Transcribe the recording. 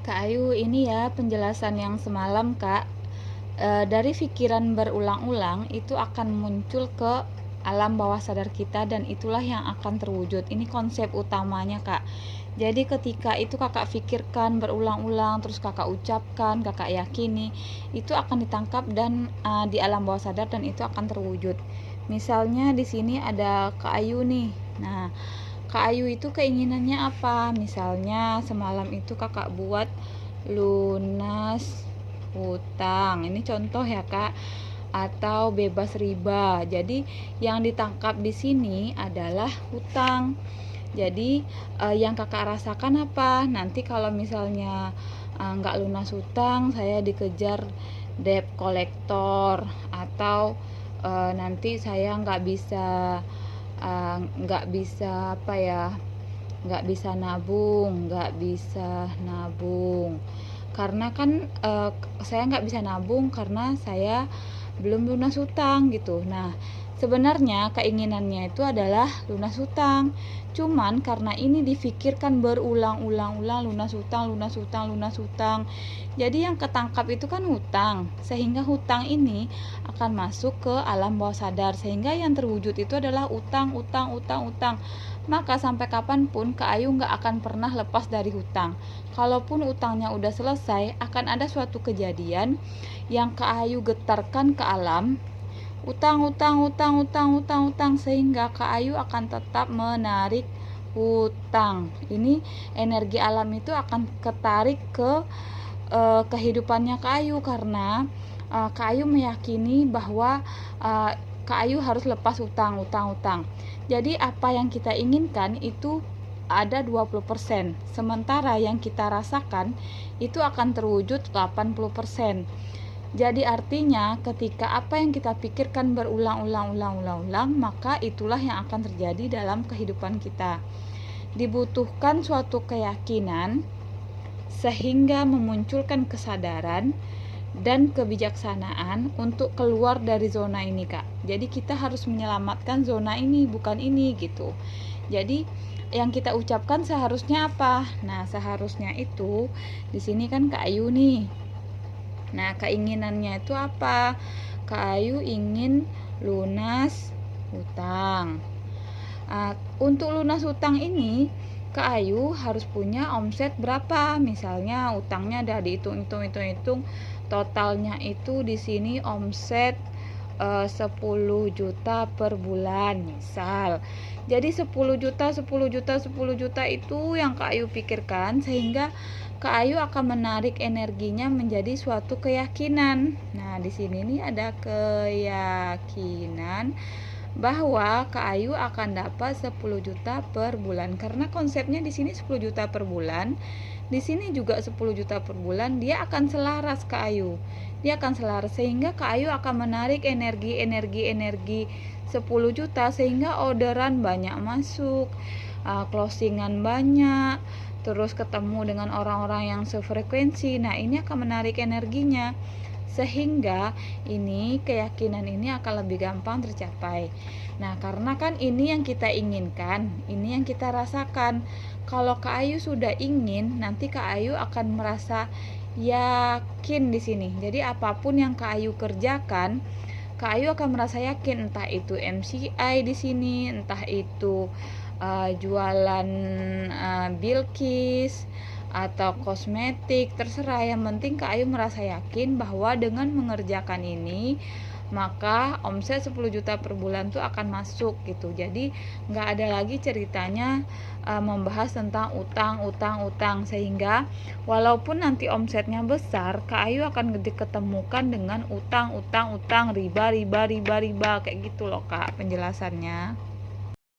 Kak Ayu, ini ya penjelasan yang semalam Kak. Dari pikiran berulang-ulang itu akan muncul ke alam bawah sadar kita dan itulah yang akan terwujud. Ini konsep utamanya Kak. Jadi ketika itu kakak pikirkan berulang-ulang, terus kakak ucapkan, kakak yakini, itu akan ditangkap dan di alam bawah sadar dan itu akan terwujud. Misalnya di sini ada Kak Ayu nih. Nah, Kak Ayu itu keinginannya apa? Misalnya semalam itu kakak buat lunas hutang. Ini contoh ya Kak. Atau bebas riba. Jadi yang ditangkap di sini adalah hutang. Jadi yang kakak rasakan apa? Nanti kalau misalnya nggak lunas hutang, saya dikejar debt collector atau nanti saya nggak bisa apa ya, nggak bisa nabung karena kan saya nggak bisa nabung karena saya belum lunas hutang gitu. Nah, sebenarnya keinginannya itu adalah lunas hutang, cuman karena ini difikirkan berulang-ulang lunas hutang, jadi yang ketangkap itu kan hutang, sehingga hutang ini akan masuk ke alam bawah sadar, sehingga yang terwujud itu adalah utang. Maka sampai kapanpun Kak Ayu nggak akan pernah lepas dari hutang. Kalaupun utangnya udah selesai, akan ada suatu kejadian yang Kak Ayu getarkan ke alam, utang, sehingga Kak Ayu akan tetap menarik hutang. Ini energi alam itu akan ketarik ke kehidupannya Kak Ayu karena Kak Ayu meyakini bahwa Kak Ayu harus lepas hutang. Jadi apa yang kita inginkan itu ada 20%, sementara yang kita rasakan itu akan terwujud 80%. Jadi artinya ketika apa yang kita pikirkan berulang-ulang, maka itulah yang akan terjadi dalam kehidupan kita. Dibutuhkan suatu keyakinan sehingga memunculkan kesadaran dan kebijaksanaan untuk keluar dari zona ini Kak. Jadi kita harus menyelamatkan zona ini, bukan ini gitu. Jadi yang kita ucapkan seharusnya apa? Nah, seharusnya itu di sini kan Kak Ayu nih. Nah, keinginannya itu apa? Kak Ayu ingin lunas hutang. Untuk lunas hutang ini Kak Ayu harus punya omset berapa? Misalnya utangnya udah dihitung, totalnya itu di sini omset 10 juta per bulan misal. Jadi 10 juta itu yang Kak Ayu pikirkan, sehingga Kak Ayu akan menarik energinya menjadi suatu keyakinan. Nah, di sini nih ada keyakinan bahwa Kak Ayu akan dapat 10 juta per bulan. Karena konsepnya di sini 10 juta per bulan, di sini juga 10 juta per bulan, dia akan selaras Kak Ayu. Dia akan selaras sehingga Kak Ayu akan menarik energi 10 juta sehingga orderan banyak masuk, closingan banyak, terus ketemu dengan orang-orang yang sefrekuensi. Nah, ini akan menarik energinya sehingga ini keyakinan ini akan lebih gampang tercapai. Nah, karena kan ini yang kita inginkan, ini yang kita rasakan. Kalau Kak Ayu sudah ingin, nanti Kak Ayu akan merasa yakin di sini. Jadi apapun yang Kak Ayu kerjakan, Kak Ayu akan merasa yakin, entah itu MCI di sini, entah itu jualan Bilkis atau kosmetik, terserah. Yang penting Kak Ayu merasa yakin bahwa dengan mengerjakan ini maka omset 10 juta per bulan tuh akan masuk gitu. Jadi nggak ada lagi ceritanya membahas tentang utang, sehingga walaupun nanti omsetnya besar, Kak Ayu akan diketemukan dengan utang, riba kayak gitu loh Kak penjelasannya.